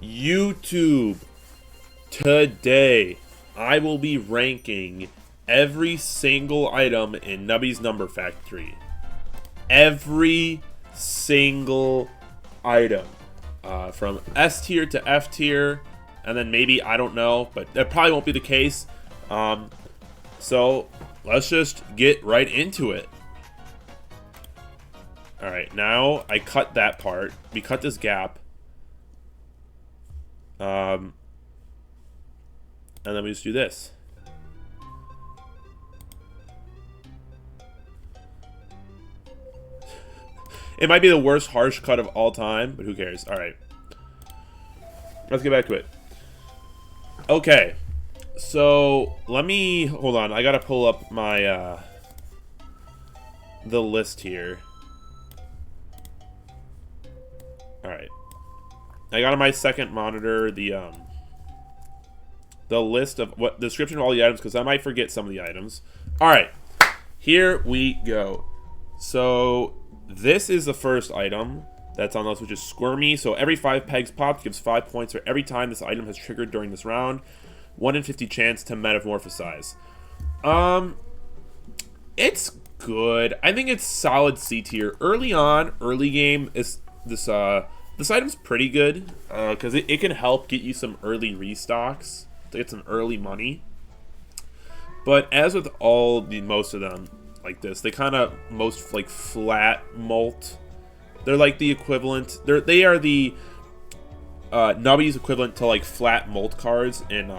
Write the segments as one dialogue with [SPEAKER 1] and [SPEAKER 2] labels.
[SPEAKER 1] YouTube, today I will be ranking every single item in Nubby's Number Factory. Every single item. From S tier to F tier, and then maybe, I don't know, but that probably won't be the case. So let's just get right into it. Alright, now I cut that part. We cut this gap. And then we just do this. It might be the worst harsh cut of all time, but who cares? Alright. Let's get back to it. Okay. So, let me... Hold on. I gotta pull up my, the list here. Alright. I got on my second monitor the list of what the description of all the items, because I might forget some of the items. Alright. Here we go. So... This is the first item that's on the list, which is Squirmy. So every 5 pegs popped gives 5 points for every time this item has triggered during this round. 1 in 50 chance to metamorphosize. It's good. I think it's solid C tier. Early on, early game, this item's pretty good because it can help get you some early restocks to get some early money. But as with most of them, like this, they kind of most like flat molt. They're like the equivalent. They are the Nubby's equivalent to like flat molt cards in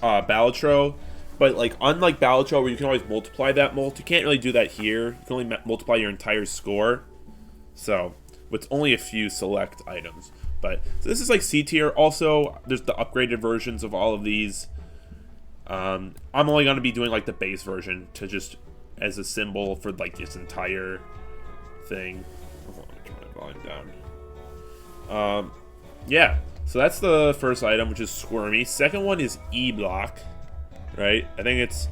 [SPEAKER 1] Balatro. But like unlike Balatro, where you can always multiply that molt, you can't really do that here. You can only multiply your entire score. So with only a few select items. But so this is like C tier. Also, there's the upgraded versions of all of these. I'm only going to be doing like the base version to just as a symbol for like this entire thing. Hold on, let me turn my volume down. Yeah, so that's the first item, which is Squirmy. Second one is E-Block, right? I think it's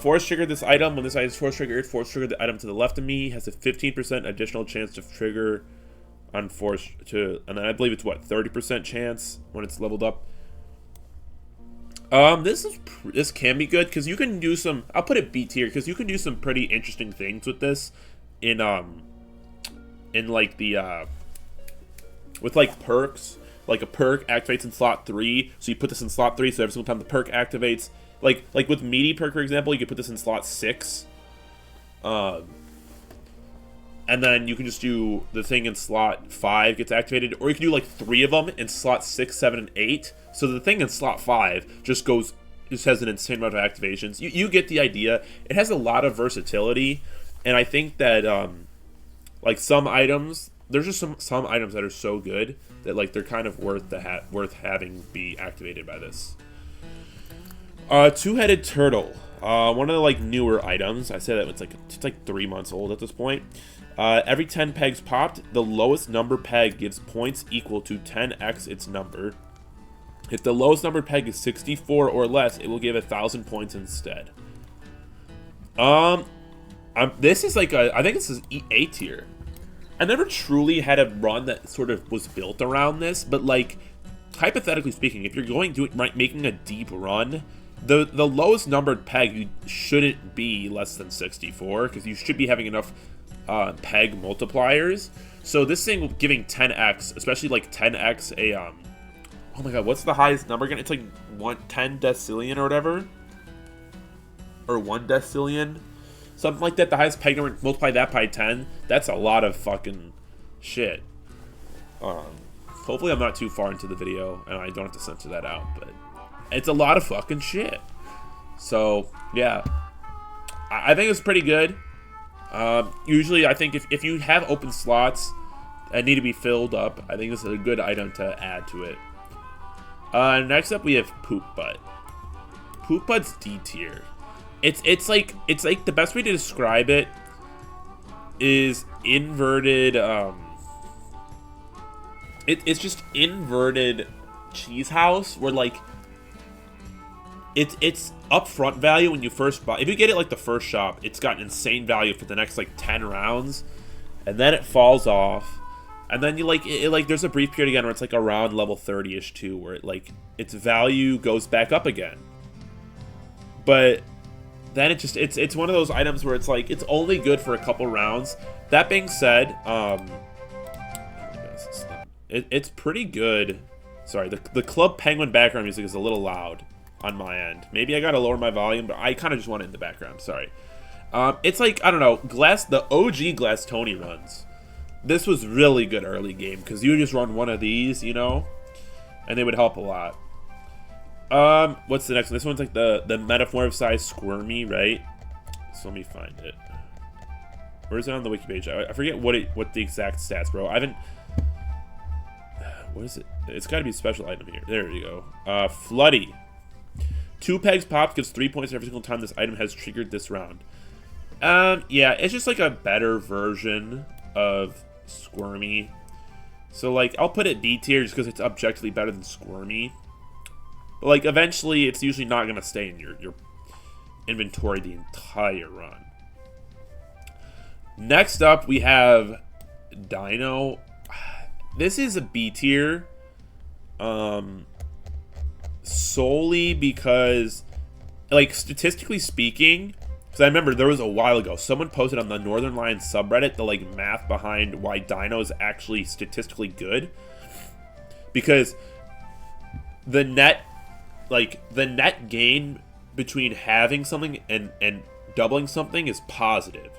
[SPEAKER 1] force triggered this item. When this item is force triggered the item to the left of me has a 15% additional chance to trigger on force to, and then I believe it's what, 30% chance when it's leveled up. This can be good because you can do some. I'll put it B tier because you can do some pretty interesting things with this, in like the with like perks. Like a perk activates in slot 3, so you put this in slot 3. So every single time the perk activates, like with meaty perk for example, you could put this in slot 6. And then you can just do the thing in slot 5 gets activated, or you can do like 3 of them in slot 6, 7, and 8. So the thing in slot 5 just has an insane amount of activations. You get the idea. It has a lot of versatility, and I think that like some items, there's just some items that are so good that like they're kind of worth having be activated by this. Two-headed turtle. One of the like newer items. I say that it's like 3 months old at this point. Every 10 pegs popped, the lowest number peg gives points equal to 10x its number. If the lowest number peg is 64 or less, it will give 1,000 points instead. This is like I think this is A tier. I never truly had a run that sort of was built around this, but like hypothetically speaking, if you're making a deep run, the lowest numbered peg shouldn't be less than 64 because you should be having enough peg multipliers. So this thing giving 10x, especially like 10x a oh my god, what's the highest number again? It's like 10 decillion or whatever, or 1 decillion, something like that. The highest peg number, multiply that by 10. That's a lot of fucking shit. Hopefully I'm not too far into the video and I don't have to censor that out, but it's a lot of fucking shit. So yeah, I think it's pretty good. Usually I think if you have open slots that need to be filled up, I think this is a good item to add to it. Next up we have Poop Butt. Poop Butt's D tier. It's like the best way to describe it is inverted. It's just inverted cheese house where like it's upfront value when you first buy. If you get it like the first shop, it's got insane value for the next like 10 rounds, and then it falls off, And then you like like there's a brief period again where it's like around level 30ish too, where it like its value goes back up again. But then it's one of those items where it's like it's only good for a couple rounds. That being said, it's pretty good. Sorry, the Club Penguin background music is a little loud on my end. Maybe I gotta lower my volume, but I kind of just want it in the background. Sorry. It's like, I don't know, the OG Glass Tony runs. This was really good early game, because you would just run one of these, you know? And they would help a lot. What's the next one? This one's like the metamorphosized Squirmy, right? So let me find it. Where is it on the wiki page? I forget what the exact stats, bro. I haven't... What is it? It's got to be a special item here. There you go. Floody. 2 pegs popped gives 3 points every single time this item has triggered this round. Yeah, it's just like a better version of Squirmy. So, like, I'll put it D tier just because it's objectively better than Squirmy. But, like, eventually it's usually not going to stay in your inventory the entire run. Next up, we have Dino. This is a B tier. Solely because, like, statistically speaking, because I remember there was a while ago, someone posted on the Northern Lions subreddit the, like, math behind why Dino is actually statistically good. Because the net gain between having something and doubling something is positive.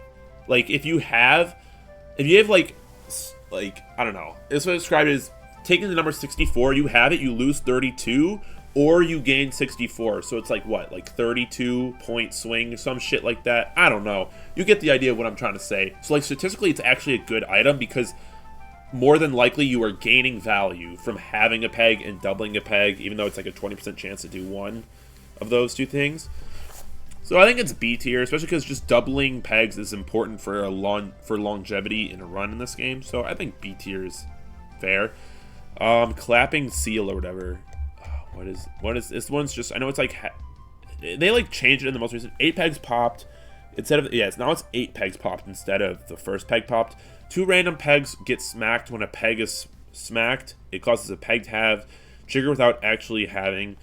[SPEAKER 1] Like, if you have like, I don't know, it's what I described as taking the number 64, you have it, you lose 32, or you gain 64. So it's like, what, like 32 point swing, some shit like that. I don't know. You get the idea of what I'm trying to say. So, like, statistically, it's actually a good item because more than likely you are gaining value from having a peg and doubling a peg, even though it's like a 20% chance to do one of those two things. So I think it's B tier, especially because just doubling pegs is important for longevity in a run in this game. So I think B tier is fair. Clapping seal or whatever. What is this one's just? I know it's like they like changed it in the most recent 8 pegs popped instead of now it's 8 pegs popped instead of the first peg popped. 2 random pegs get smacked when a peg is smacked. It causes a peg to have trigger without actually having.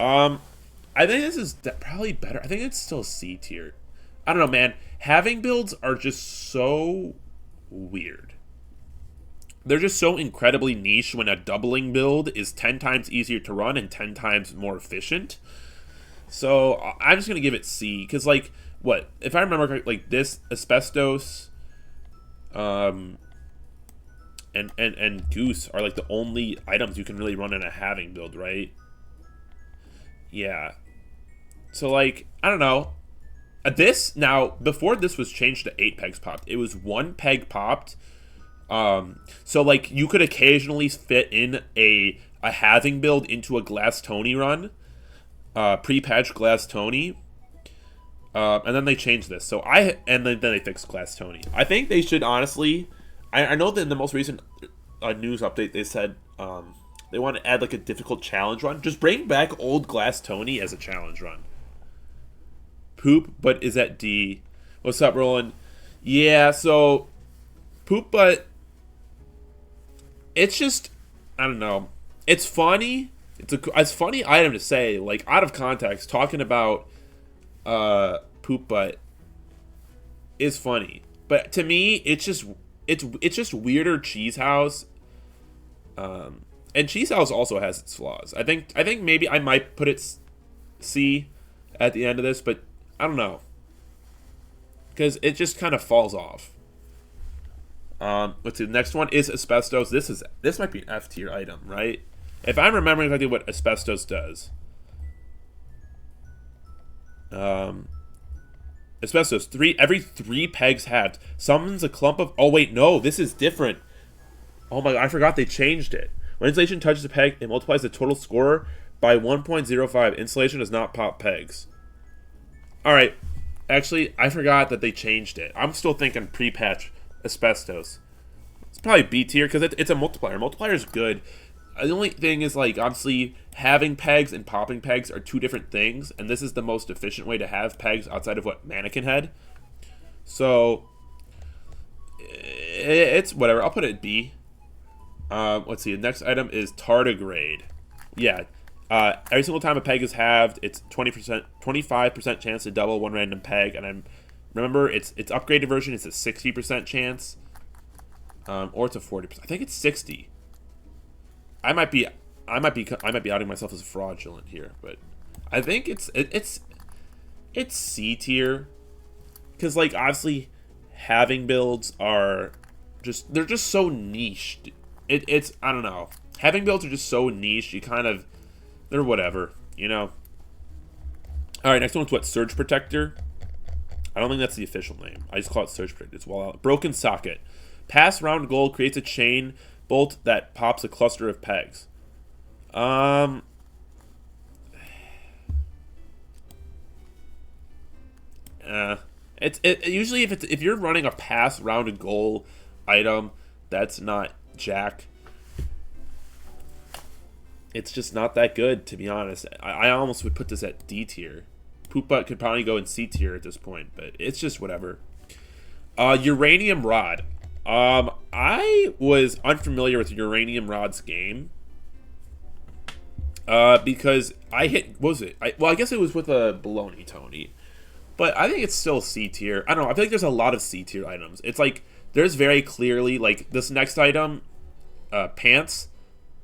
[SPEAKER 1] I think this is probably better. I think it's still C tier. I don't know, man. Having builds are just so weird. They're just so incredibly niche when a doubling build is 10 times easier to run and 10 times more efficient. So I'm just going to give it C. Because, like, what? If I remember correctly, like, this, Asbestos, and Goose are, like, the only items you can really run in a halving build, right? Yeah. So, like, I don't know. Now, before this was changed to 8 pegs popped, it was 1 peg popped. So, like, you could occasionally fit in a halving build into a Glass Tony run. Pre-patch Glass Tony. And then they changed this. So, and then they fixed Glass Tony. I think they should, honestly... I know that in the most recent news update, they said... they want to add, like, a difficult challenge run. Just bring back old Glass Tony as a challenge run. Poop, but is at D. What's up, Roland? Yeah, so... Poop, but... It's just... I don't know. It's funny. It's a funny item to say, like, out of context, talking about poop butt is funny. But to me, it's just weirder Cheese House. And Cheese House also has its flaws. I think maybe I might put it C at the end of this, but I don't know. Because it just kind of falls off. Let's see, the next one is Asbestos. This might be an F tier item, right? If I'm remembering exactly what Asbestos does. Asbestos, every 3 pegs halved. Summons a clump of... Oh, wait, no, this is different. Oh my god, I forgot they changed it. When insulation touches a peg, it multiplies the total score by 1.05. Insulation does not pop pegs. Alright. Actually, I forgot that they changed it. I'm still thinking pre-patch Asbestos. It's probably B tier because it's a multiplier. Multiplier is good. The only thing is, like, obviously, having pegs and popping pegs are 2 different things, and this is the most efficient way to have pegs outside of what Mannequin had. So, it's whatever. I'll put it at B. Let's see. The next item is tardigrade. Yeah. Every single time a peg is halved, it's 20%, 25% chance to double one random peg, and remember it's upgraded version. It's a 60% chance, or it's a 40%. I think it's 60. I might be outing myself as fraudulent here, but I think it's C tier, because like obviously having builds are they're just so niche. It's I don't know. Having builds are just so niche. They're whatever, you know. All right, next one's what? Surge Protector. I don't think that's the official name. I just call it Surge Protector. It's wall out. Broken Socket. Pass round goal creates a chain bolt that pops a cluster of pegs. Usually if you're running a pass round goal item that's not Jack, it's just not that good, to be honest. I almost would put this at D tier. Poop Butt could probably go in C tier at this point, but it's just whatever. Uranium Rod. I was unfamiliar with Uranium Rod's game. Because I hit, what was it? I guess it was with a Baloney Tony. But I think it's still C tier. I don't know. I feel like there's a lot of C tier items. It's like, there's very clearly, like, this next item, Pants,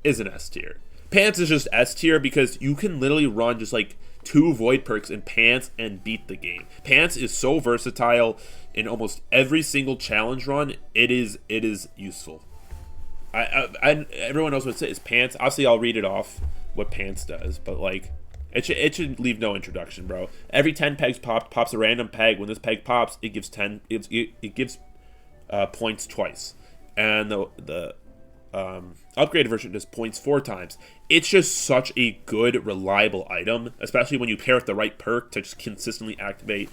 [SPEAKER 1] is an S tier. Pants is just S tier because you can literally run just like 2 void perks in Pants and beat the game. Pants is so versatile in almost every single challenge run. It is useful. I everyone knows what it is. Pants. Obviously, I'll read it off what Pants does, but like it should leave no introduction, bro. Every 10 pegs pops a random peg. When this peg pops, it gives 10. It gives points twice, and the upgraded version does points 4 times. It's just such a good, reliable item, especially when you pair with the right perk to just consistently activate.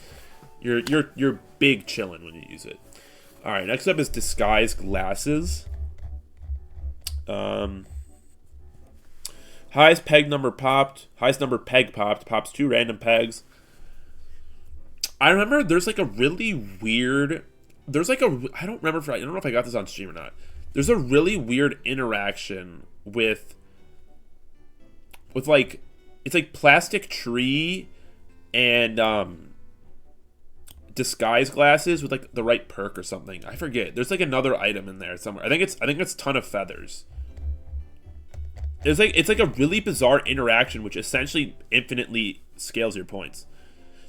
[SPEAKER 1] You're big chillin' when you use it. All right, next up is Disguise Glasses. Highest number peg popped pops 2 random pegs. I remember there's like a really weird. I don't know if I got this on stream or not. There's a really weird interaction with like, it's like Plastic Tree and Disguise Glasses with like the right perk or something. I forget. There's like another item in there somewhere. I think it's Ton of Feathers. It's like a really bizarre interaction which essentially infinitely scales your points.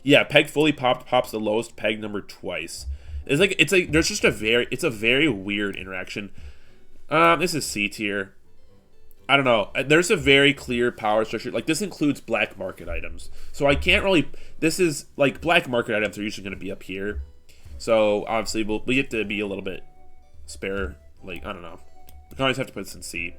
[SPEAKER 1] Yeah, peg fully pops the lowest peg number twice. It's like there's just a very weird interaction. This is C tier. I don't know. There's a very clear power structure. Like, this includes black market items. So I can't really... This is, like, black market items are usually going to be up here. So, obviously, we have to be a little bit spare. Like, I don't know. We can always have to put this in C.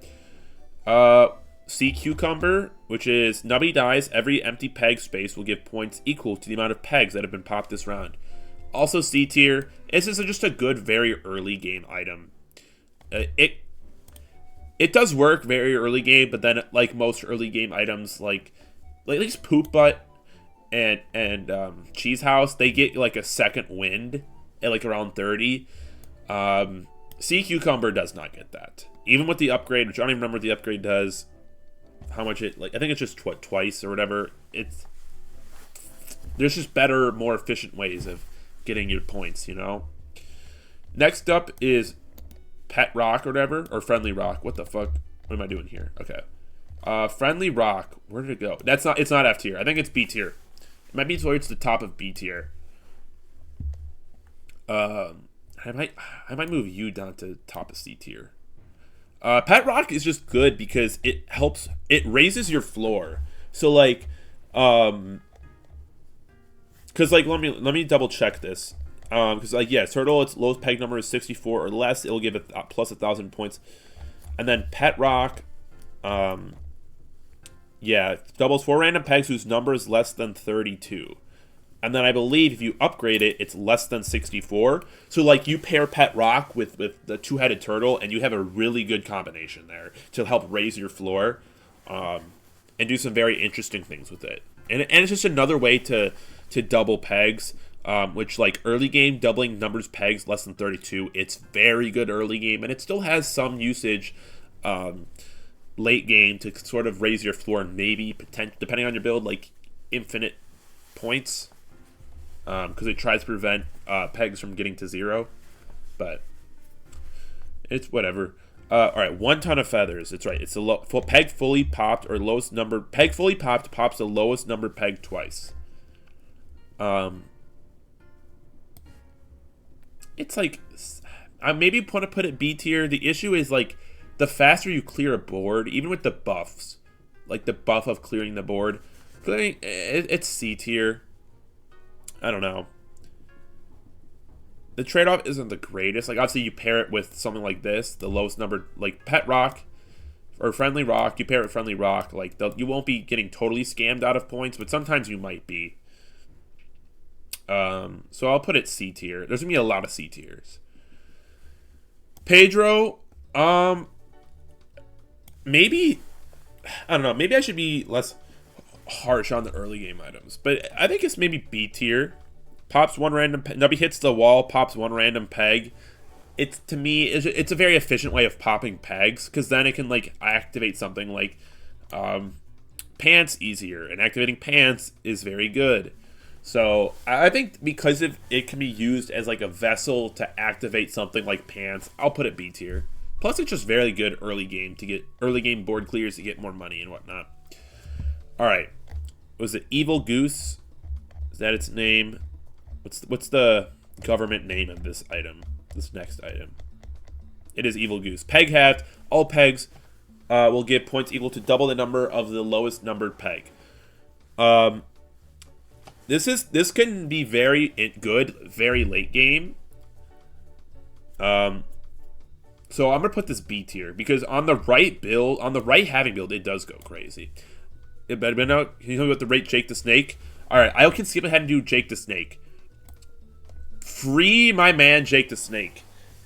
[SPEAKER 1] C Cucumber, which is Nubby dies. Every empty peg space will give points equal to the amount of pegs that have been popped this round. Also C tier. This is just a good, very early game item. It does work very early game, but then like most early game items, like at least Poop Butt and Cheese House, they get like a second wind at like around 30. Sea Cucumber does not get that, even with the upgrade, which I don't even remember what the upgrade does. How much it, like, I think it's just twice or whatever. There's just better, more efficient ways of getting your points, you know. Next up is Pet Rock or whatever, or Friendly Rock. What the fuck? What am I doing here? Okay. Friendly Rock. Where did it go? It's not F tier. I think it's B tier. It might be towards the top of B tier. I might move you down to top of C tier. Pet Rock is just good because it raises your floor. So like, because like, let me double check this. Because like, yeah, Turtle, its lowest peg number is 64 or less. It'll give it plus 1,000 points. And then Pet Rock, yeah, doubles 4 random pegs whose number is less than 32. And then I believe if you upgrade it, it's less than 64. So like, you pair Pet Rock with the 2-headed turtle, and you have a really good combination there to help raise your floor, and do some very interesting things with it. And it's just another way to double pegs. Which, like, early game, doubling numbers pegs less than 32, it's very good early game, and it still has some usage late game to sort of raise your floor, maybe depending on your build, like infinite points, because it tries to prevent pegs from getting to 0. But it's whatever. All right, 1 ton of feathers. It's right. It's a peg fully popped or lowest number. Peg fully popped pops the lowest number peg twice. It's like I maybe want to put it B tier. The issue is like the faster you clear a board, even with the buffs, like the buff of clearing the board, it's C tier. I don't know. The trade-off isn't the greatest. Like, obviously, you pair it with something like this, the lowest number, like Pet Rock or Friendly Rock. You pair it with Friendly Rock, like, you won't be getting totally scammed out of points, but sometimes you might be. So I'll put it C tier. There's going to be a lot of C tiers. Pedro, maybe, I don't know, maybe I should be less harsh on the early game items, but I think it's maybe B tier. Pops 1 random Nubby hits the wall, pops 1 random peg. It's, to me, it's a very efficient way of popping pegs, because then it can like activate something like pants easier, and activating pants is very good. So I think because it can be used as like a vessel to activate something like pants, I'll put it B tier. Plus, it's just very good early game to get early game board clears to get more money and whatnot. All right, was it Evil Goose? Is that its name? What's the government name of this item? This next item. It is Evil Goose. Peg hat. All pegs will give points equal to double the number of the lowest numbered peg. This can be very good, very late game. So I'm gonna put this B tier because on the right build, on the right having build, it does go crazy. It better be out. Can you tell me what the rate Jake the Snake? All right, I can skip ahead and do Jake the Snake. Free my man Jake the Snake.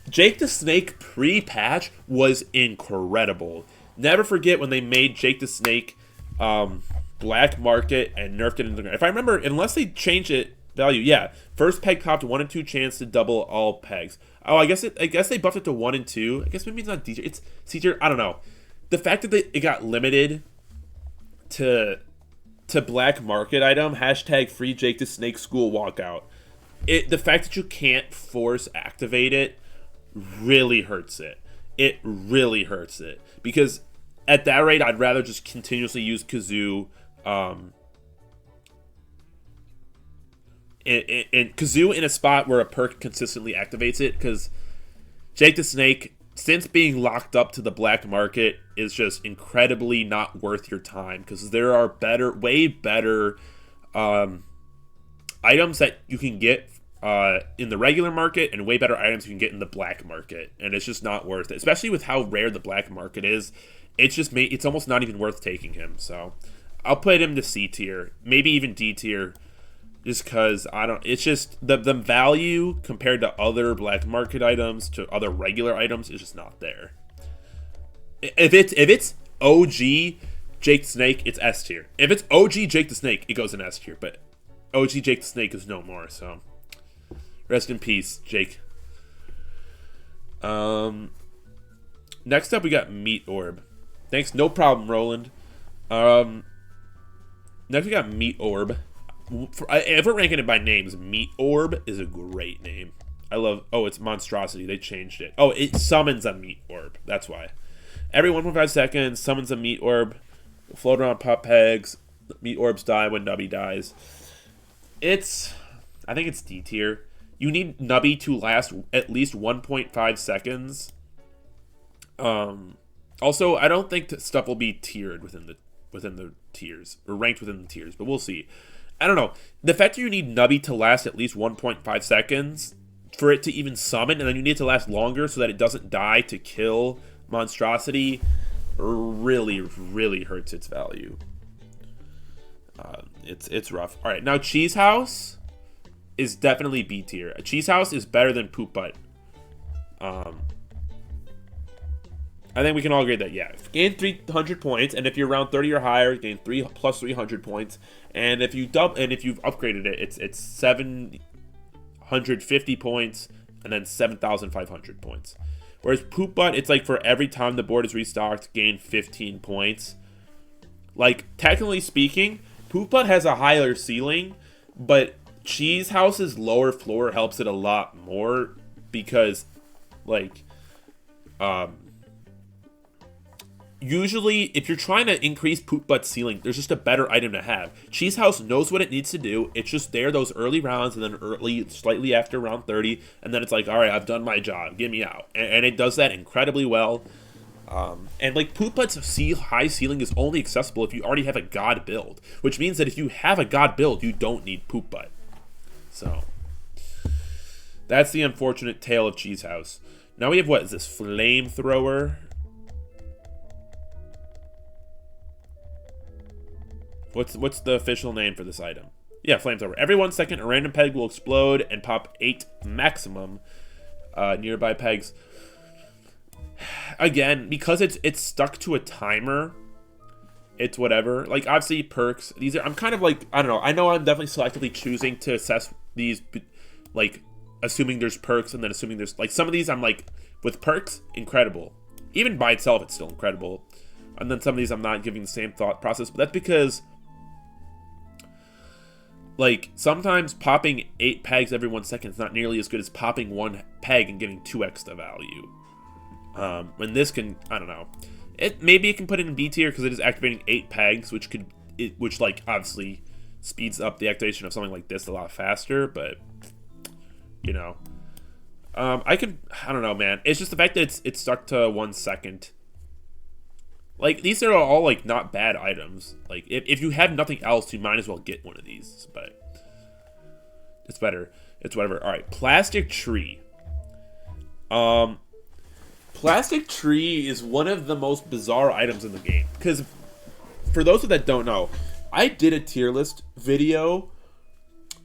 [SPEAKER 1] Jake the Snake pre-patch was incredible. Never forget when they made Jake the Snake black market and nerfed it into the ground. If I remember, unless they changed it value, yeah. First peg popped 1 and 2 chance to double all pegs. Oh, I guess they buffed it to 1 and 2. I guess maybe it's not D tier. It's C tier. I don't know. The fact that it got limited to black market item, hashtag free Jake the Snake school walkout. The fact that you can't force activate it really hurts it. It really hurts it. Because at that rate, I'd rather just continuously use Kazoo. And Kazoo in a spot where a perk consistently activates it. Because Jake the Snake, since being locked up to the black market, is just incredibly not worth your time. Because there are way better items that you can get in the regular market and way better items you can get in the black market, and it's just not worth it, especially with how rare the black market is. It's almost not even worth taking him. So I'll put him to C tier, maybe even D tier, just because it's just the value compared to other black market items to other regular items is just not there. If it's OG Jake the Snake, it's S tier. If it's OG Jake the Snake, it goes in S tier. But OG Jake the Snake is no more. So rest in peace, Jake. Next up, we got Meat Orb. Thanks, no problem, Roland. Next, we got Meat Orb. If we're ranking it by names, Meat Orb is a great name. I love. Oh, it's Monstrosity. They changed it. Oh, it summons a Meat Orb. That's why. Every 1.5 seconds, summons a Meat Orb. Float around pop pegs. Meat Orbs die when Nubby dies. I think it's D tier. You need Nubby to last at least 1.5 seconds. Also, I don't think that stuff will be tiered within the tiers, or ranked within the tiers, but we'll see. I don't know. The fact that you need Nubby to last at least 1.5 seconds for it to even summon, and then you need it to last longer so that it doesn't die to kill Monstrosity, really, really hurts its value. It's rough. All right, now Cheese House is definitely B tier. A Cheese House is better than Poop Butt. I think we can all agree that, yeah. Gain 300 points, and if you're around 30 or higher, gain 300 points. And if you've upgraded it, it's 750 points, and then 7,500 points. Whereas Poop Butt, it's like for every time the board is restocked, gain 15 points. Like, technically speaking, Poop Butt has a higher ceiling, but Cheese House's lower floor helps it a lot more because, like, usually, if you're trying to increase Poop Butt's ceiling, there's just a better item to have. Cheese House knows what it needs to do. It's just there those early rounds and then slightly after round 30, and then it's like, all right, I've done my job. Get me out. And it does that incredibly well. And like Poop Butt's high ceiling is only accessible if you already have a God build, which means that if you have a God build, you don't need Poop Butt. So that's the unfortunate tale of Cheese House. Now we have, what is this, Flamethrower? What's the official name for this item? Yeah, Flamethrower. Every 1 second, a random peg will explode and pop 8 maximum nearby pegs. Again, because it's stuck to a timer, it's whatever. Like, obviously, perks. These are, I'm kind of like, I don't know. I know I'm definitely selectively choosing to assess these, like, assuming there's perks and then assuming there's, like, some of these I'm like, with perks, incredible. Even by itself, it's still incredible. And then some of these I'm not giving the same thought process, but that's because, like, sometimes popping 8 pegs every 1 second is not nearly as good as popping 1 peg and getting 2 extra value. When this can, I don't know, maybe it can put it in B tier because it is activating 8 pegs, which like obviously speeds up the activation of something like this a lot faster. But you know, I don't know, man. It's just the fact that it's stuck to 1 second. Like, these are all like not bad items. Like, if you have nothing else, you might as well get one of these. But it's better. It's whatever. All right, Plastic Tree. Plastic Tree is one of the most bizarre items in the game. Because, for those that don't know, I did a tier list video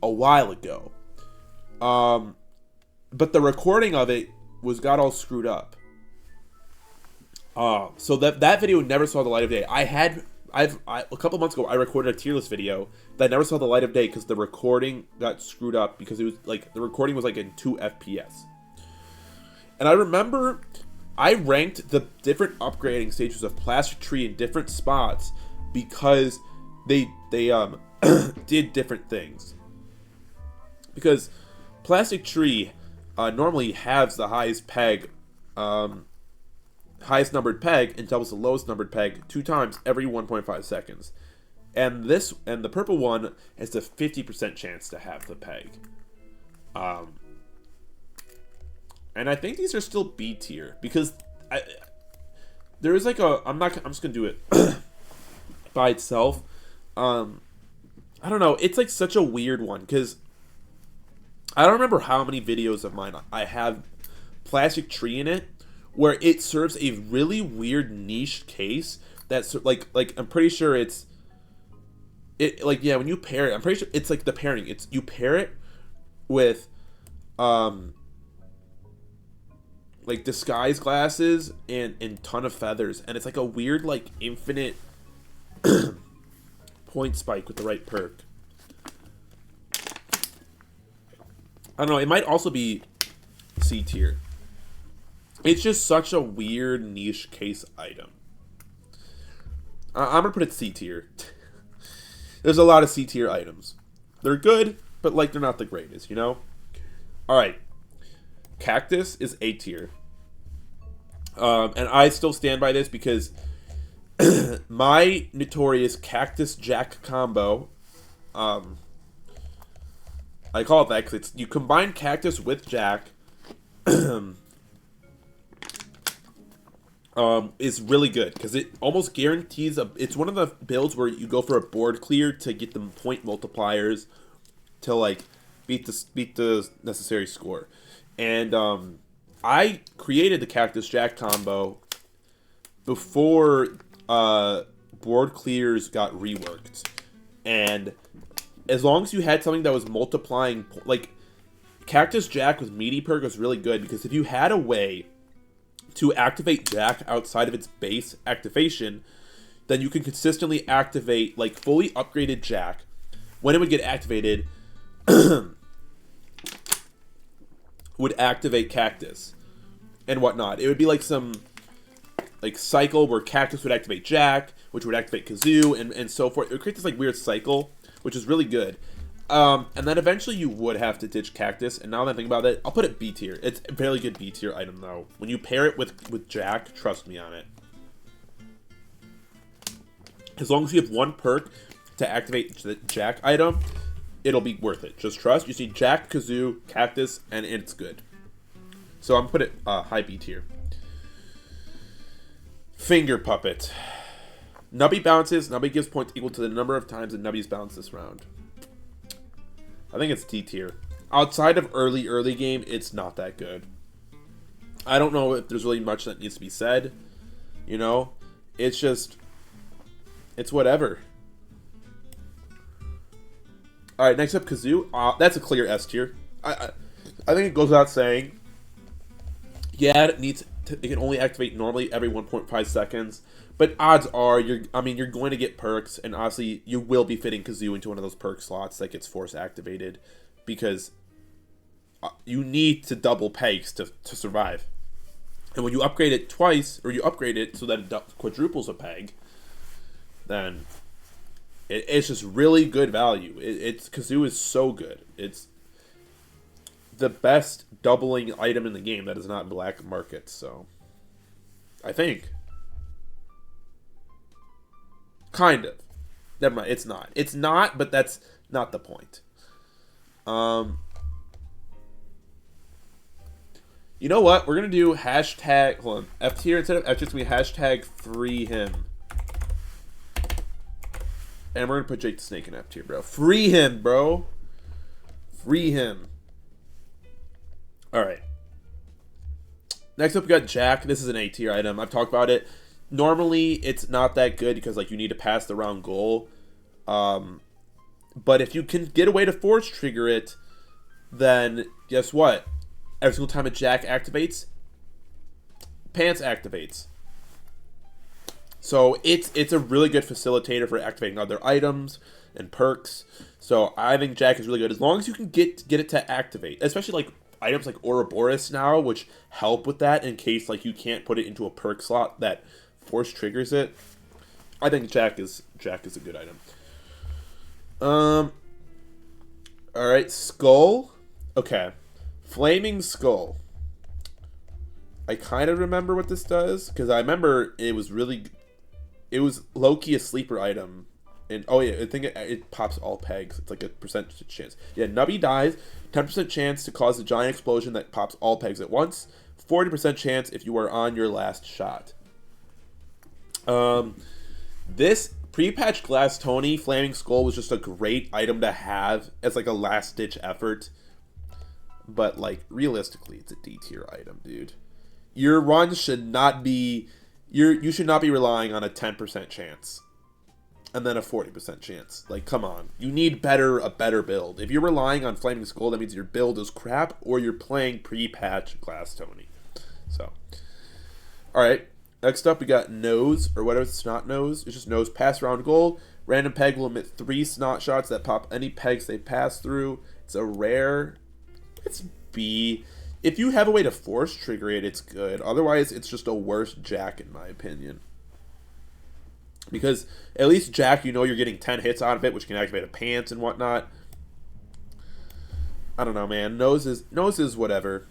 [SPEAKER 1] a while ago. But the recording of it got all screwed up. So that video never saw the light of day. A couple months ago, I recorded a tier list video that never saw the light of day because the recording got screwed up because it was like, the recording was like in 2 FPS. And I remember I ranked the different upgrading stages of Plastic Tree in different spots because they did different things. Because Plastic Tree normally halves the highest peg, highest numbered peg, and doubles the lowest numbered peg 2 times every 1.5 seconds. And the purple one has a 50% chance to have the peg. And I think these are still B tier because there is like I'm just gonna do it by itself. I don't know. It's like such a weird one because I don't remember how many videos of mine I have Plastic Tree in it where it serves a really weird niche case that's like I'm pretty sure it's when you pair it, I'm pretty sure it's like the pairing. It's you pair it with like disguise glasses and ton of feathers, and it's like a weird like infinite point spike with the right perk. I don't know, it might also be C tier. It's just such a weird niche case item. I'm gonna put it C tier. There's a lot of C tier items. They're good, but like they're not the greatest, you know? Alright. Cactus is A tier. And I still stand by this because my notorious Cactus Jack combo, I call it that because you combine Cactus with Jack, is really good because it almost guarantees it's one of the builds where you go for a board clear to get the point multipliers to like beat the necessary score. And I created the Cactus Jack combo before board clears got reworked, and as long as you had something that was multiplying, like Cactus Jack with meaty perk was really good because if you had a way to activate Jack outside of its base activation, then you can consistently activate like fully upgraded Jack. When it would get activated, would activate Cactus. and whatnot. It would be like some like cycle where Cactus would activate Jack, which would activate Kazoo, and so forth. It would create this like weird cycle, which is really good. And then eventually you would have to ditch Cactus, and now that I think about it, I'll put it B tier. It's a very good B tier item though. When you pair it with Jack, trust me on it. As long as you have one perk to activate the Jack item, it'll be worth it. Just trust. You see Jack, Kazoo, Cactus, and it's good. So I'm gonna put it high B tier. Finger Puppet. Nubby bounces. Nubby gives points equal to the number of times that Nubby's bounced this round. I think it's D tier. Outside of early game, it's not that good. I don't know if there's really much that needs to be said. You know? It's just... it's whatever. Alright, next up, Kazoo. That's a clear S tier. I think it goes without saying. Yeah, it can only activate normally every 1.5 seconds. But odds are, you're going to get perks, and obviously you will be fitting Kazoo into one of those perk slots that gets force activated, because you need to double pegs to survive. And when you upgrade it twice, or you upgrade it so that it quadruples a peg, then it's just really good value. Kazoo is so good. It's the best doubling item in the game that is not black market, so I think. Kind of. Never mind, it's not. It's not, but that's not the point. You know what? We're going to do hashtag... hold on. F tier instead of F tier. It's going to be hashtag free him. And we're going to put Jake the Snake in F tier, bro. Free him, bro. Free him. Alright. Next up, we got Jack. This is an A tier item. I've talked about it. Normally, it's not that good because like you need to pass the round goal. But if you can get a way to force trigger it, then guess what? Every single time a Jack activates, Pants activates. So it's a really good facilitator for activating other items and perks. So I think Jack is really good as long as you can get it to activate, especially like items like Ouroboros now, which help with that in case like you can't put it into a perk slot that force triggers it. I think Jack is a good item. Alright, Skull. Okay. Flaming Skull. I kind of remember what this does, because I remember it was low-key a sleeper item. And oh yeah, I think it pops all pegs. It's like a percentage chance. Yeah, Nubby dies. 10% chance to cause a giant explosion that pops all pegs at once. 40% chance if you are on your last shot. This pre-patch Glass Tony Flaming Skull was just a great item to have as like a last-ditch effort. But like realistically, it's a D tier item, dude. Your run should not be you should not be relying on a 10% chance and then a 40% chance. Like, come on. You need a better build. If you're relying on Flaming Skull, that means your build is crap or you're playing pre-patch Glass Tony. So, alright. Next up, we got Nose, or whatever, Snot Nose. It's just Nose pass round goal. Random peg will emit 3 snot shots that pop any pegs they pass through. It's a rare. It's B. If you have a way to force trigger it, it's good. Otherwise, it's just a worse Jack, in my opinion. Because at least Jack, you know you're getting 10 hits out of it, which can activate a Pants and whatnot. I don't know, man. Nose is whatever.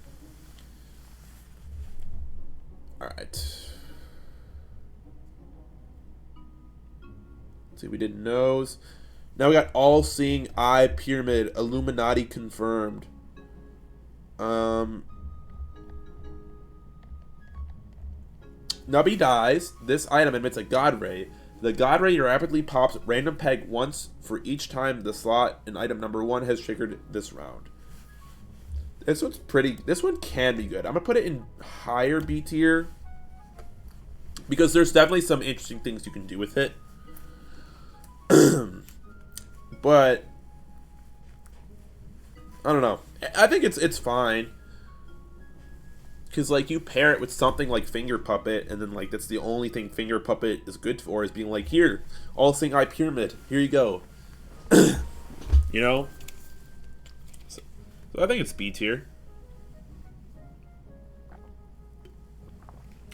[SPEAKER 1] Alright. See, we did Nose. Now we got All-Seeing Eye Pyramid. Illuminati confirmed. Nubby dies. This item emits a God Ray. The God Ray rapidly pops random peg once for each time the slot in item number 1 has triggered this round. This one's pretty. This one can be good. I'm gonna put it in higher B tier because there's definitely some interesting things you can do with it. But I don't know. I think it's fine. Because, like, you pair it with something like Finger Puppet, and then, like, that's the only thing Finger Puppet is good for, is being like, here, All-Seeing Eye Pyramid, here you go. You know? So I think it's B tier.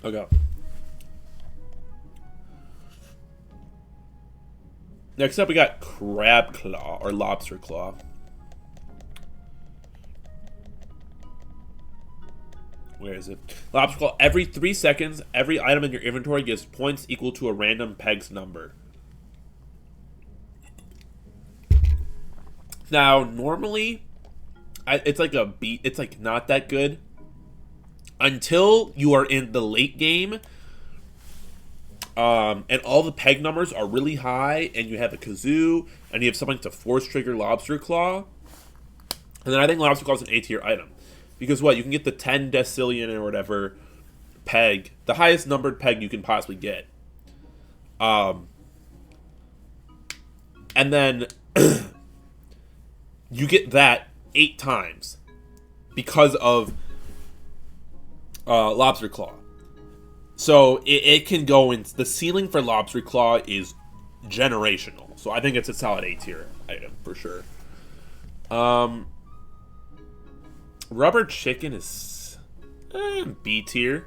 [SPEAKER 1] Okay. Next up, we got crab claw or lobster claw. Where is it? Lobster claw. Every 3 seconds, every item in your inventory gives points equal to a random peg's number. Now, normally, it's like a beat. It's like not that good until you are in the late game. And all the peg numbers are really high, and you have a kazoo, and you have something to force trigger Lobster Claw. And then I think Lobster Claw is an A tier item. Because what? You can get the 10 decillion or whatever peg, the highest numbered peg you can possibly get. And then you get that 8 times because of Lobster Claw. So it can go in. The ceiling for Lobster Claw is generational. So I think it's a solid A tier item for sure. Rubber Chicken is B tier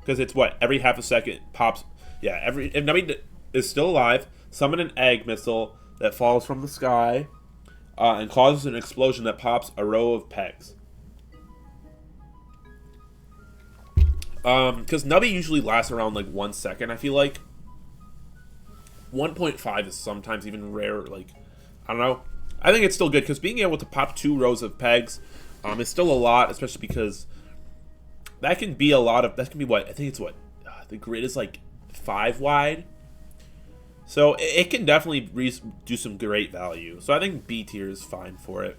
[SPEAKER 1] because it's what every half a second pops. Yeah, if Nubby is still alive, summon an egg missile that falls from the sky and causes an explosion that pops a row of pegs. Because Nubby usually lasts around like 1 second, I feel like. 1.5 is sometimes even rare, like, I don't know. I think it's still good, because being able to pop 2 rows of pegs is still a lot, especially because that can be a lot of, that can be what, I think it's what, the grid is like 5 wide. So it can definitely do some great value. So I think B tier is fine for it.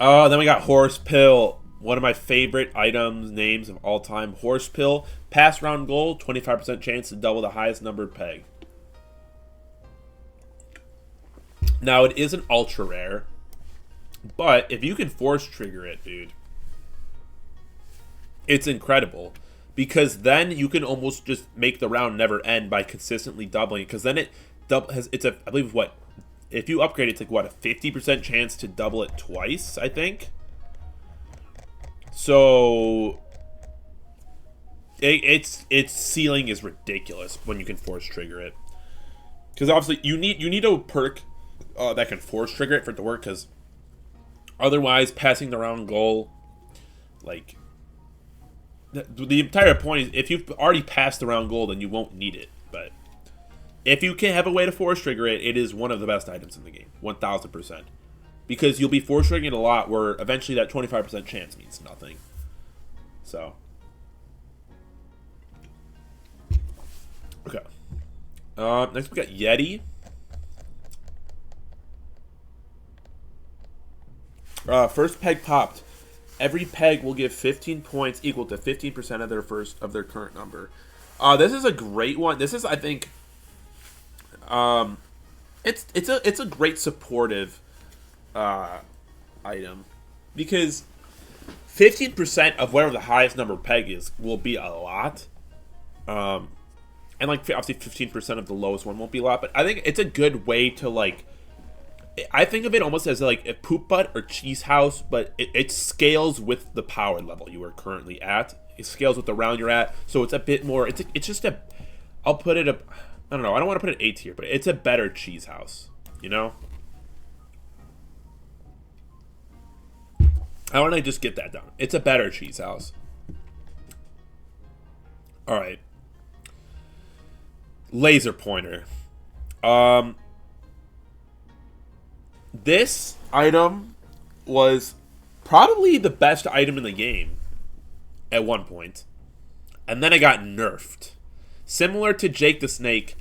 [SPEAKER 1] Then we got Horse Pill. One of my favorite items, names of all time. Horse Pill. Pass round goal, 25% chance to double the highest numbered peg. Now, it is an ultra rare. But if you can force trigger it, dude, it's incredible. Because then you can almost just make the round never end by consistently doubling. Because then it's a, I believe, what? If you upgrade it, it's like, what, a 50% chance to double it twice, I think? So its ceiling is ridiculous when you can force trigger it, because obviously you need a perk that can force trigger it for it to work, because otherwise passing the round goal, like the entire point is if you've already passed the round goal, then you won't need it. But if you can have a way to force trigger it, it is one of the best items in the game, 1000%. Because you'll be force triggering it a lot, where eventually that 25% chance means nothing. So. Okay. Next we got Yeti. First peg popped. Every peg will give 15 points equal to 15% of their current number. This is a great one. This is, I think, it's a great supportive item, because 15% of whatever the highest number peg is will be a lot, and like obviously 15% of the lowest one won't be a lot, but I think it's a good way to, like, I think of it almost as like a poop butt or cheese house, but it scales with the power level you are currently at. It scales with the round you're at, so it's a bit more, it's just a, I'll put it up, I don't know, I don't want to put it A tier, but it's a better cheese house, you know? I want to just get that down. It's a better cheese house. Alright. Laser pointer. This item was probably the best item in the game at one point. And then it got nerfed. Similar to Jake the Snake,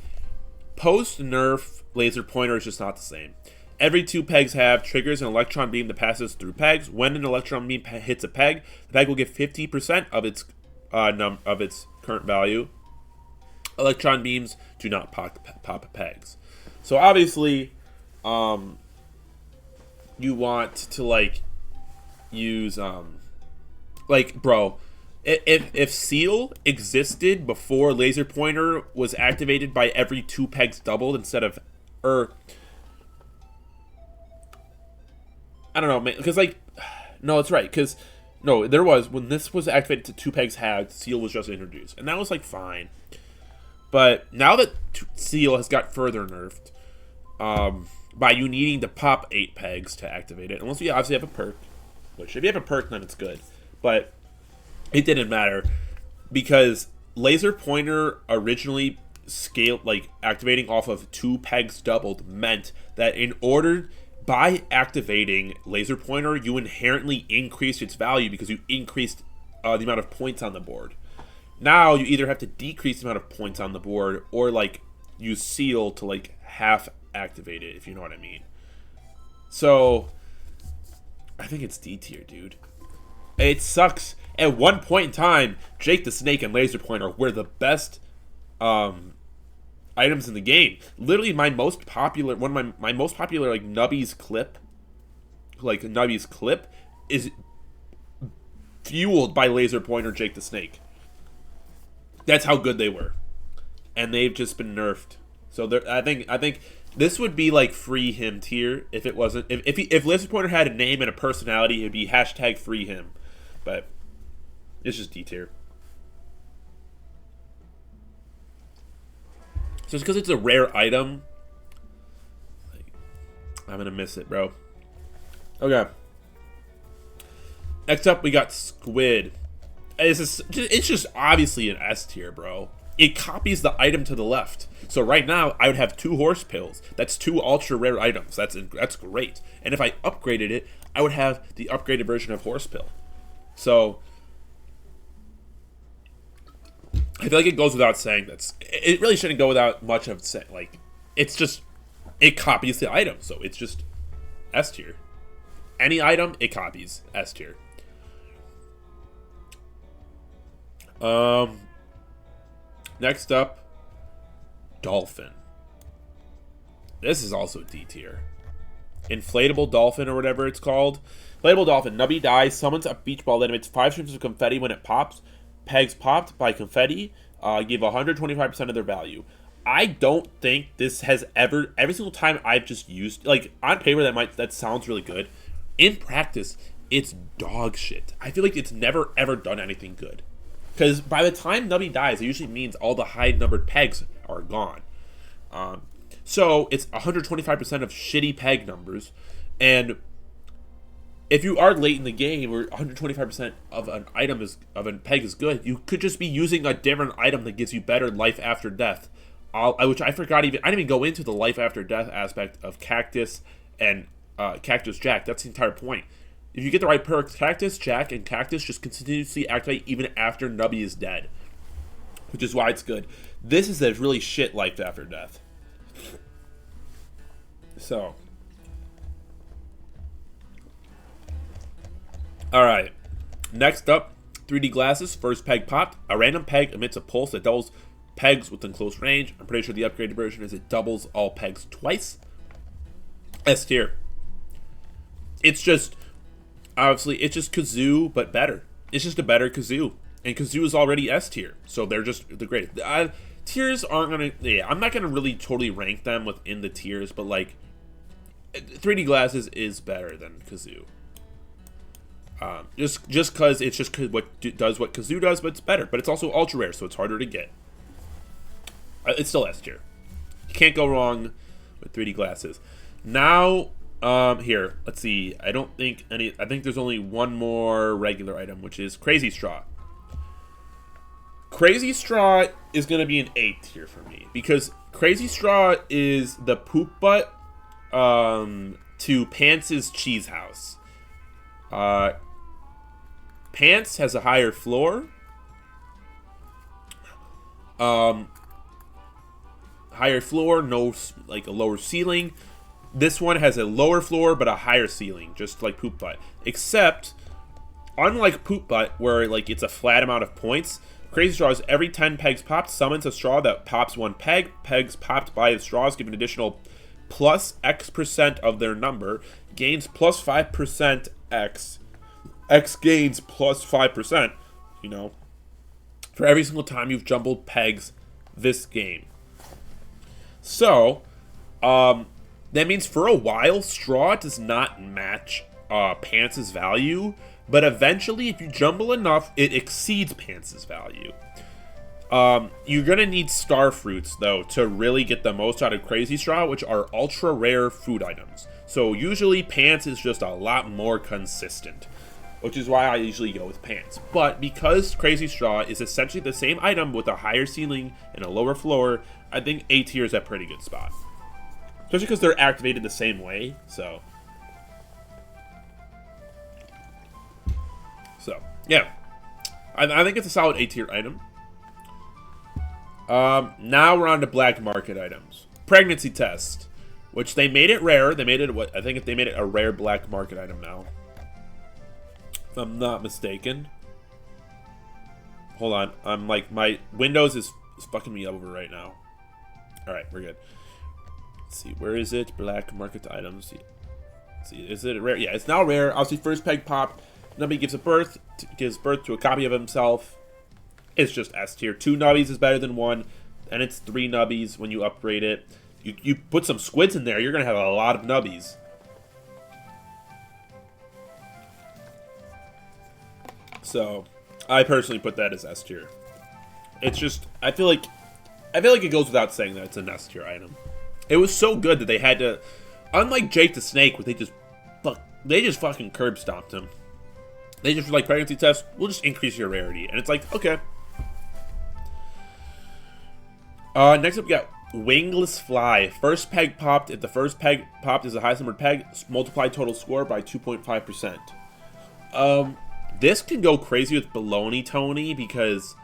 [SPEAKER 1] post-nerf laser pointer is just not the same. Every 2 pegs have triggers an electron beam that passes through pegs. When an electron beam hits a peg, the peg will get 50% of its current value. Electron beams do not pop pegs. So obviously, you want to, like, use like, bro, if Seal existed before laser pointer was activated by every 2 pegs doubled instead of I don't know, man, because, like, no, it's right, because No, there was. When this was activated to 2 pegs had, seal was just introduced. And that was, like, fine. But now that seal has got further nerfed, by you needing to pop 8 pegs to activate it, unless you obviously have a perk, which if you have a perk, then it's good. But it didn't matter, because laser pointer originally scaled, like, activating off of 2 pegs doubled meant that in order, by activating laser pointer, you inherently increased its value because you increased the amount of points on the board. Now you either have to decrease the amount of points on the board or, like, use seal to, like, half activate it, if you know what I mean. So I think it's D tier, dude. It sucks. At one point in time, Jake the Snake and laser pointer were the best items in the game. Literally, my most popular, one of my most popular, like, Nubby's clip is fueled by laser pointer Jake the Snake. That's how good they were, and they've just been nerfed. So I think this would be like free him tier if it wasn't, if laser pointer had a name and a personality, it'd be hashtag free him. But it's just D tier. So it's because it's a rare item, like, I'm gonna miss it, bro. Okay. Next up, we got Squid. It's just obviously an S tier, bro. It copies the item to the left. So right now, I would have 2 horse pills. That's 2 ultra rare items. That's great. And if I upgraded it, I would have the upgraded version of horse pill. So I feel like it goes without saying that it really shouldn't go without much of saying. Like, it's just, it copies the item, so it's just S tier. Any item, it copies. S tier. Next up, Dolphin. This is also D tier. Inflatable Dolphin, or whatever it's called. Inflatable Dolphin. Nubby dies, summons a beach ball that emits 5 streams of confetti when it pops. Pegs popped by confetti give 125% of their value. I don't think this has ever, every single time I've just used, like, on paper that sounds really good. In practice, it's dog shit. I feel like it's never ever done anything good. Because by the time Nubby dies, it usually means all the high-numbered pegs are gone. So it's 125% of shitty peg numbers. And if you are late in the game, where 125% of an item of a peg is good, you could just be using a different item that gives you better life after death. Which I forgot I didn't even go into the life after death aspect of Cactus and Cactus Jack. That's the entire point. If you get the right perks, Cactus, Jack, and Cactus just continuously activate even after Nubby is dead. Which is why it's good. This is a really shit life after death. So. Alright. Next up, 3D glasses. First peg popped. A random peg emits a pulse that doubles pegs within close range. I'm pretty sure the upgraded version is it doubles all pegs twice. S tier. It's just, obviously, it's just Kazoo, but better. It's just a better Kazoo. And Kazoo is already S tier. So they're just the great. Tiers aren't going to, yeah, I'm not going to really totally rank them within the tiers, but like, 3D glasses is better than Kazoo. Just because it's just does what Kazoo does, but it's better. But it's also ultra rare, so it's harder to get. It's still S tier. You can't go wrong with 3D glasses. Now, here, let's see. I think there's only one more regular item, which is Crazy Straw. Crazy Straw is going to be an A tier for me, because Crazy Straw is the poop butt to Pants' Cheese House. Pants has a higher floor. Higher floor, no, like a lower ceiling. This one has a lower floor but a higher ceiling, just like Poop Butt. Except, unlike Poop Butt, where like it's a flat amount of points, Crazy Straws, every 10 pegs popped, summons a straw that pops 1 peg. Pegs popped by the straws give an additional plus X% of their number. Gains plus 5% X. X gains plus 5%, you know, for every single time you've jumbled pegs this game. So, that means for a while, straw does not match Pants' value, But eventually, if you jumble enough, it exceeds Pants' value. You're going to need star fruits, though, to really get the most out of Crazy Straw, which are ultra rare food items. So usually Pants is just a lot more consistent, which is why I usually go with Pants. But because Crazy Straw is essentially the same item with a higher ceiling and a lower floor, I think A tier is a pretty good spot. Especially because they're activated the same way, so yeah. I think it's a solid A tier item. Now we're on to black market items. Pregnancy test, which they made it rare. They made it what I think they made it a rare black market item now, if I'm not mistaken. Hold on, I'm like my Windows is fucking me over right now. All right, we're good. Let's see, where is it? Black market items. Let's see, is it rare? Yeah, it's now rare. Obviously, first peg pop. Nubby gives birth to a copy of himself. It's just S tier. 2 Nubbies is better than 1, and it's 3 Nubbies when you upgrade it. You put some squids in there, you're gonna have a lot of Nubbies. So, I personally put that as S tier. It's just I feel like it goes without saying that it's an S tier item. It was so good that they had to, unlike Jake the Snake, where they just fucking curb stomped him. They just were like, pregnancy test, we'll just increase your rarity. And it's like, okay. Next up we got Wingless Fly. First peg popped. If the first peg popped is the highest numbered peg, multiply total score by 2.5%. This can go crazy with Baloney Tony because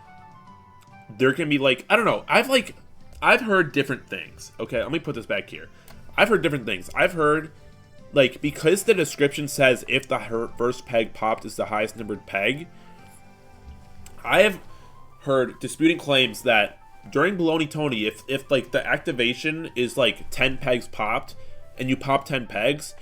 [SPEAKER 1] there can be like, I don't know. I've heard different things. Okay, let me put this back here. I've heard different things. I've heard, like, because the description says if the first peg popped is the highest numbered peg, I have heard disputing claims that during Baloney Tony, if like the activation is like 10 pegs popped and you pop 10 pegs,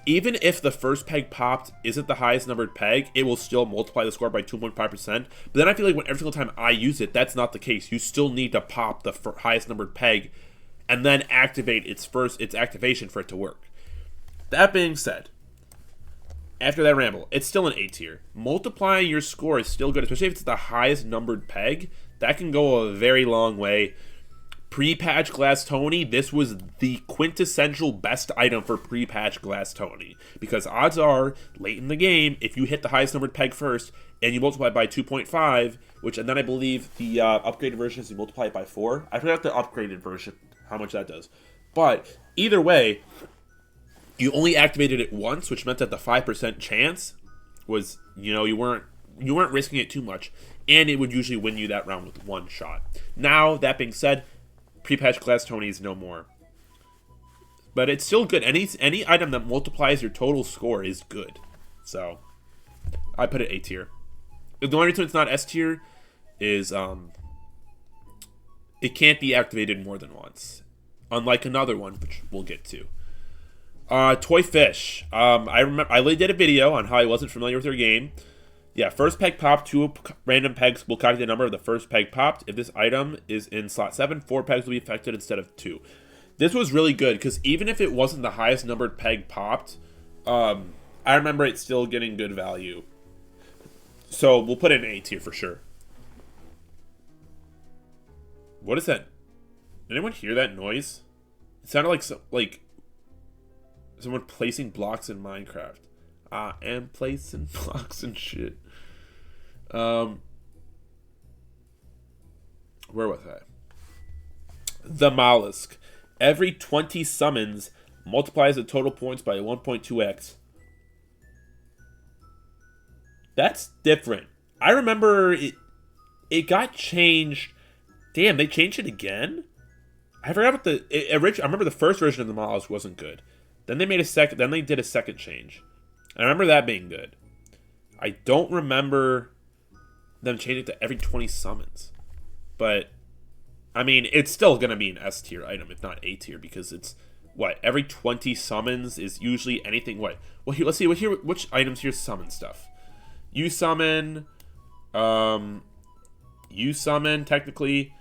[SPEAKER 1] even if the first peg popped isn't the highest numbered peg, it will still multiply the score by 2.5%. But then I feel like every single time I use it, that's not the case. You still need to pop the highest numbered peg and then activate its activation for it to work. That being said, after that ramble, it's still an A tier. Multiplying your score is still good, especially if it's the highest numbered peg. That can go a very long way. Pre-patch Glass Tony, this was the quintessential best item for pre-patch Glass Tony. Because odds are, late in the game, if you hit the highest numbered peg first, and you multiply it by 2.5, and then I believe the upgraded version is you multiply it by 4. I forgot the upgraded version, how much that does. But, either way, you only activated it once, which meant that the 5% chance was, you weren't risking it too much, and it would usually win you that round with one shot. Now, that being said, pre-patch Glass Tony is no more. But it's still good. Any item that multiplies your total score is good. So, I put it A tier. The only reason it's not S tier is it can't be activated more than once. Unlike another one, which we'll get to. Toy Fish. I remember I did a video on how I wasn't familiar with their game. Yeah, first peg popped, 2 random pegs will calculate the number of the first peg popped. If this item is in slot 7, 4 pegs will be affected instead of 2. This was really good, because even if it wasn't the highest numbered peg popped, I remember it still getting good value. So, we'll put it in A tier for sure. What is that? Did anyone hear that noise? It sounded like someone placing blocks in Minecraft. I am placing blocks and shit. Where was I? The Mollusk. Every 20 summons multiplies the total points by 1.2x. That's different. I remember it got changed. Damn, they changed it again? I forgot about I remember the first version of the Mollusk wasn't good. Then they did a second change. I remember that being good. I don't remember them changing it to every 20 summons. But, I mean, it's still going to be an S tier item, if not A tier, because it's, every 20 summons is usually anything, Well, let's see, which items here summon stuff. You summon, technically,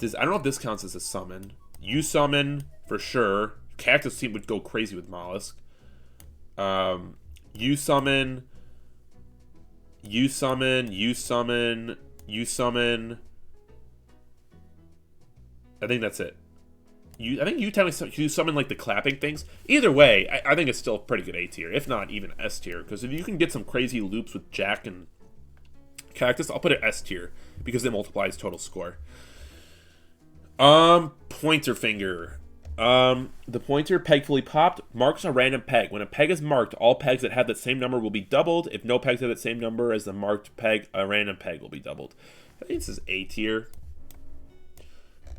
[SPEAKER 1] I don't know if this counts as a summon. You summon, for sure. Cactus Team would go crazy with Mollusk. You summon. You summon. You summon. You summon. I think that's it. I think you summon like the clapping things. Either way, I think it's still pretty good A tier, if not even S tier. Because if you can get some crazy loops with Jack and Cactus, I'll put it S tier because it multiplies total score. Pointer finger. The pointer, peg fully popped, marks a random peg. When a peg is marked, all pegs that have that same number will be doubled. If no pegs have that same number as the marked peg, a random peg will be doubled. I think this is A tier.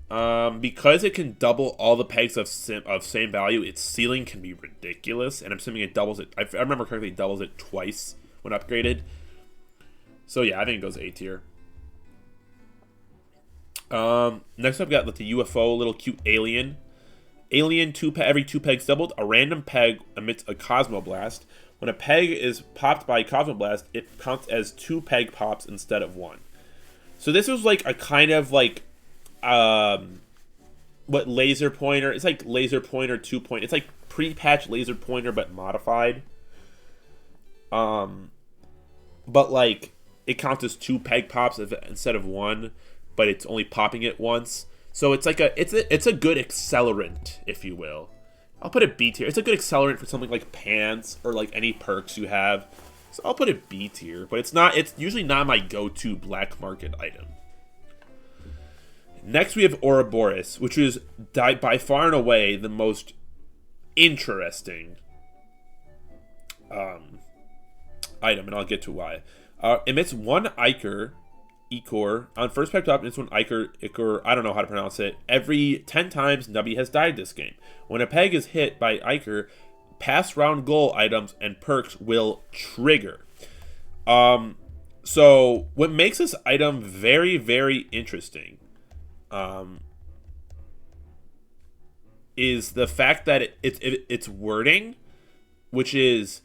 [SPEAKER 1] Because it can double all the pegs of same value, its ceiling can be ridiculous. And I'm assuming it doubles it. I remember correctly, it doubles it twice when upgraded. So yeah, I think it goes A tier. Next up, we got the UFO, little cute alien. Alien, every 2 pegs doubled. A random peg emits a Cosmoblast. When a peg is popped by a Cosmoblast, it counts as 2 peg pops instead of 1. So this was like a kind of like, what laser pointer? It's like laser pointer 2 It's like pre-patch laser pointer but modified. But like it counts as 2 peg pops instead of 1, but it's only popping it once. So it's like it's a good accelerant, if you will. I'll put it B tier. It's a good accelerant for something like pants or like any perks you have. So I'll put it B tier, but it's usually not my go-to black market item. Next we have Ouroboros, which is by far and away the most interesting item, and I'll get to why. Emits 1 Ichor on first peg top, emits 1 Ichor, I don't know how to pronounce it. Every 10 times Nubby has died this game. When a peg is hit by Ichor, pass round goal items and perks will trigger. So what makes this item very, very interesting is the fact that it's wording, which is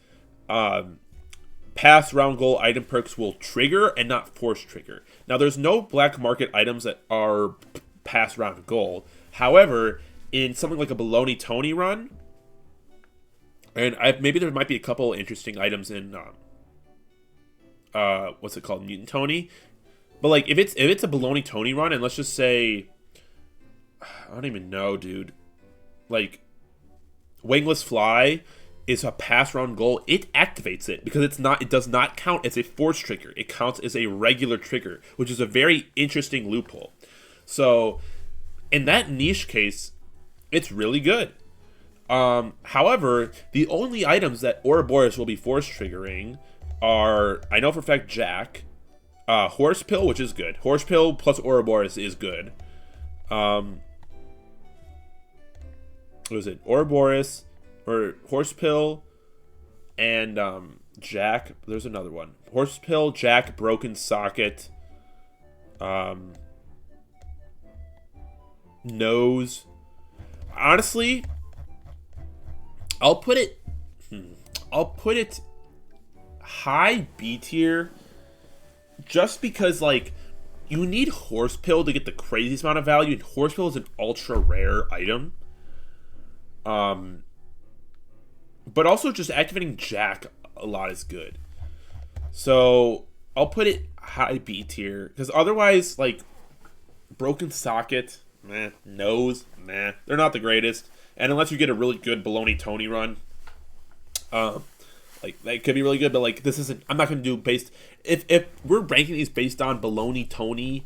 [SPEAKER 1] pass round goal item perks will trigger and not force trigger. Now, there's no black market items that are pass round goal. However, in something like a Baloney Tony run, and maybe there might be a couple interesting items in what's it called, Mutant Tony. But like if it's a Baloney Tony run, and let's just say, I don't even know, dude. Like Wingless Fly is a pass round goal, it activates it because it does not count as a force trigger. It counts as a regular trigger, which is a very interesting loophole. So in that niche case, it's really good. However, the only items that Ouroboros will be force triggering are, I know for a fact, Jack, Horse Pill, which is good. Horse Pill plus Ouroboros is good. What was it? Ouroboros, or Horse Pill, and Jack. There's another one. Horse Pill, Jack, Broken Socket, Nose. Honestly, I'll put it high B tier, just because like you need Horse Pill to get the craziest amount of value, and Horse Pill is an ultra rare item. But also just activating Jack a lot is good. So I'll put it high B tier, because otherwise, like, Broken Socket, meh. Nose, meh. They're not the greatest. And unless you get a really good Baloney Tony run, like, that could be really good, but like, this isn't, I'm not going to do based, if we're ranking these based on Baloney Tony,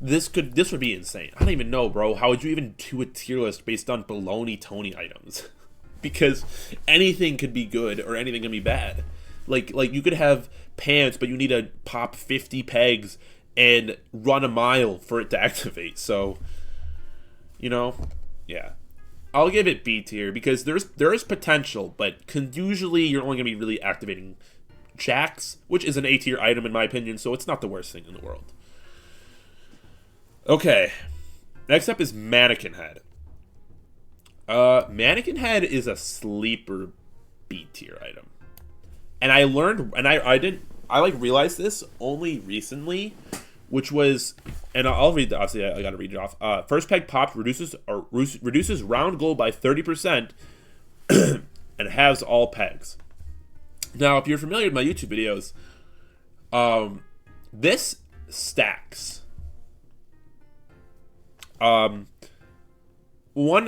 [SPEAKER 1] this would be insane. I don't even know, bro. How would you even do a tier list based on Baloney Tony items? Because anything could be good or anything can be bad. Like you could have pants, but you need to pop 50 pegs and run a mile for it to activate. So, you know, yeah. I'll give it B tier because there is potential, but usually you're only going to be really activating Jacks, which is an A tier item in my opinion, so it's not the worst thing in the world. Okay, next up is Mannequin Head. Mannequin Head is a sleeper B tier item, and I learned, and I realized this only recently, which was, and I'll read the, obviously I gotta read it off. First peg pop reduces round goal by 30%, and halves all pegs. Now, if you're familiar with my YouTube videos, this stacks. One,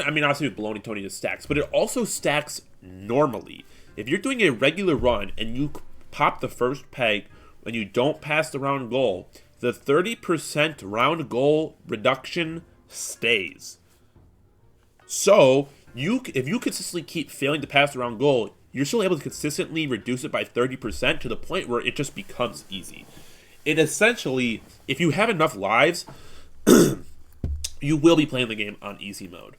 [SPEAKER 1] I mean, obviously with Baloney Tony, it stacks, but it also stacks normally. If you're doing a regular run and you pop the first peg and you don't pass the round goal, the 30% round goal reduction stays. So, if you consistently keep failing to pass the round goal, you're still able to consistently reduce it by 30% to the point where it just becomes easy. It essentially, if you have enough lives, you will be playing the game on easy mode.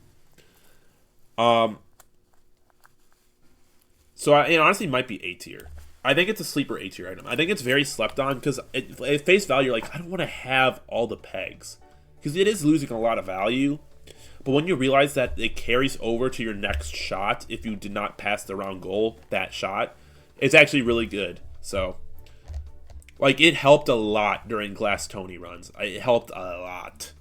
[SPEAKER 1] So it honestly might be A tier. I think it's a sleeper A tier item. I think it's very slept on because at face value, you're like, I don't want to have all the pegs because it is losing a lot of value. But when you realize that it carries over to your next shot if you did not pass the round goal, that shot, it's actually really good. So, like, it helped a lot during Glass Tony runs. It helped a lot.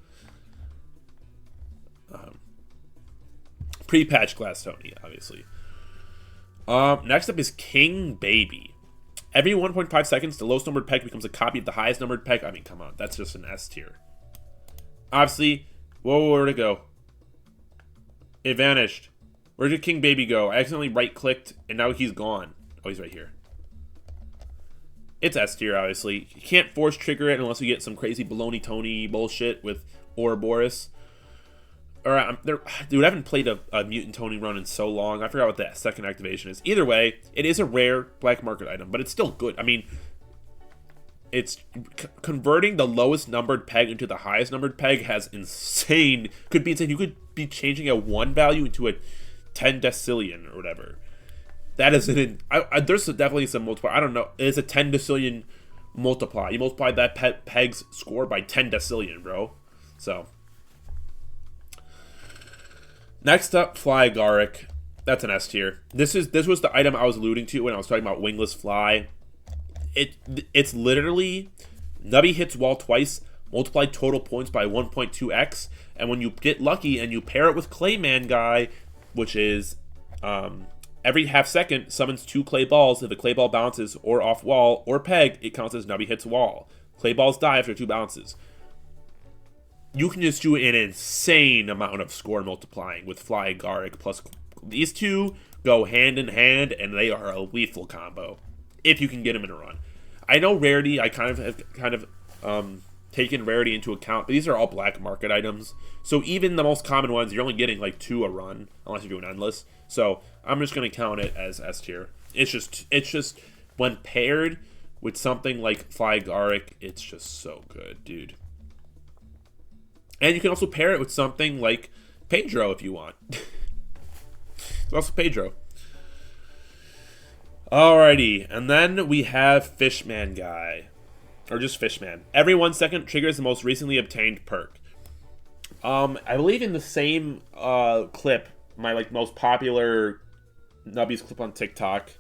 [SPEAKER 1] Pre-patch Glass Tony, obviously. Next up is King Baby. Every 1.5 seconds, the lowest numbered peg becomes a copy of the highest numbered peg. I mean, come on. That's just an S tier. Obviously, whoa, where'd it go? It vanished. Where did King Baby go? I accidentally right-clicked, and now he's gone. Oh, he's right here. It's S tier, obviously. You can't force trigger it unless you get some crazy Baloney Tony bullshit with Ouroboros. Or, dude, I haven't played a Mutant Tony run in so long. I forgot what that second activation is. Either way, it is a rare black market item, but it's still good. I mean, it's converting the lowest numbered peg into the highest numbered peg has could be insane. You could be changing a 1 value into a 10 decillion or whatever. That is there's definitely some multiplier. I don't know. It's a 10 decillion multiply. You multiply that peg's score by 10 decillion, bro. So, next up, Fly Agaric. That's an S tier. This was the item I was alluding to when I was talking about Wingless Fly. It's literally Nubby hits wall twice, multiply total points by 1.2x, and when you get lucky and you pair it with Clayman Guy, which is every half second summons 2 clay balls. If the clay ball bounces or off wall or peg, it counts as Nubby hits wall. Clay balls die after 2 bounces. You can just do an insane amount of score multiplying with Fly Agaric, plus these two go hand in hand, and they are a lethal combo if you can get them in a run. I know rarity. I have taken rarity into account, but these are all black market items. So even the most common ones, you're only getting like 2 a run, unless you're doing endless. So I'm just gonna count it as S tier. It's just when paired with something like Fly Agaric, it's just so good, dude. And you can also pair it with something like Pedro if you want. It's also Pedro. Alrighty, and then we have Fishman Guy. Or just Fishman. Every 1 second triggers the most recently obtained perk. I believe in the same clip, my most popular Nubby's clip on TikTok,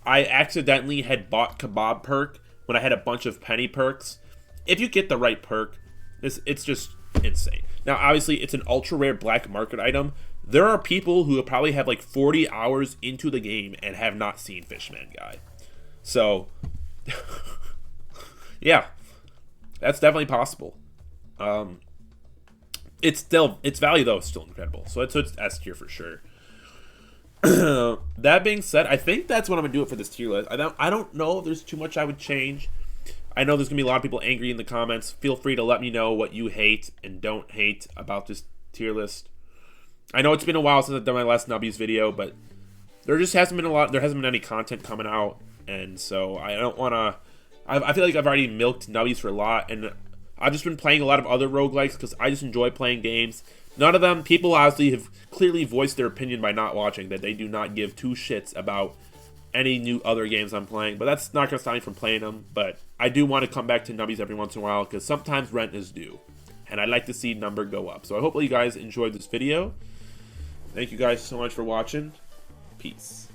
[SPEAKER 1] I accidentally had bought Kebab perk when I had a bunch of penny perks. If you get the right perk, it's just insane. Now, obviously, it's an ultra rare black market item. There are people who probably have 40 hours into the game and have not seen Fishman Guy. So, yeah, that's definitely possible. Its value though is still incredible. So it's S tier for sure. That being said, I think that's what I'm gonna do it for this tier list. I don't know if there's too much I would change. I know there's gonna be a lot of people angry in the comments. Feel free to let me know what you hate and don't hate about this tier list. I know it's been a while since I've done my last Nubby's video, but there hasn't been any content coming out, and so I don't wanna. I feel like I've already milked Nubby's for a lot, and I've just been playing a lot of other roguelikes because I just enjoy playing games. None of them, people obviously have clearly voiced their opinion by not watching, that they do not give 2 shits about any new other games I'm playing, but that's not going to stop me from playing them. But I do want to come back to Nubby's every once in a while because sometimes rent is due, and I'd like to see number go up. So I hope you guys enjoyed this video. Thank you guys so much for watching. Peace.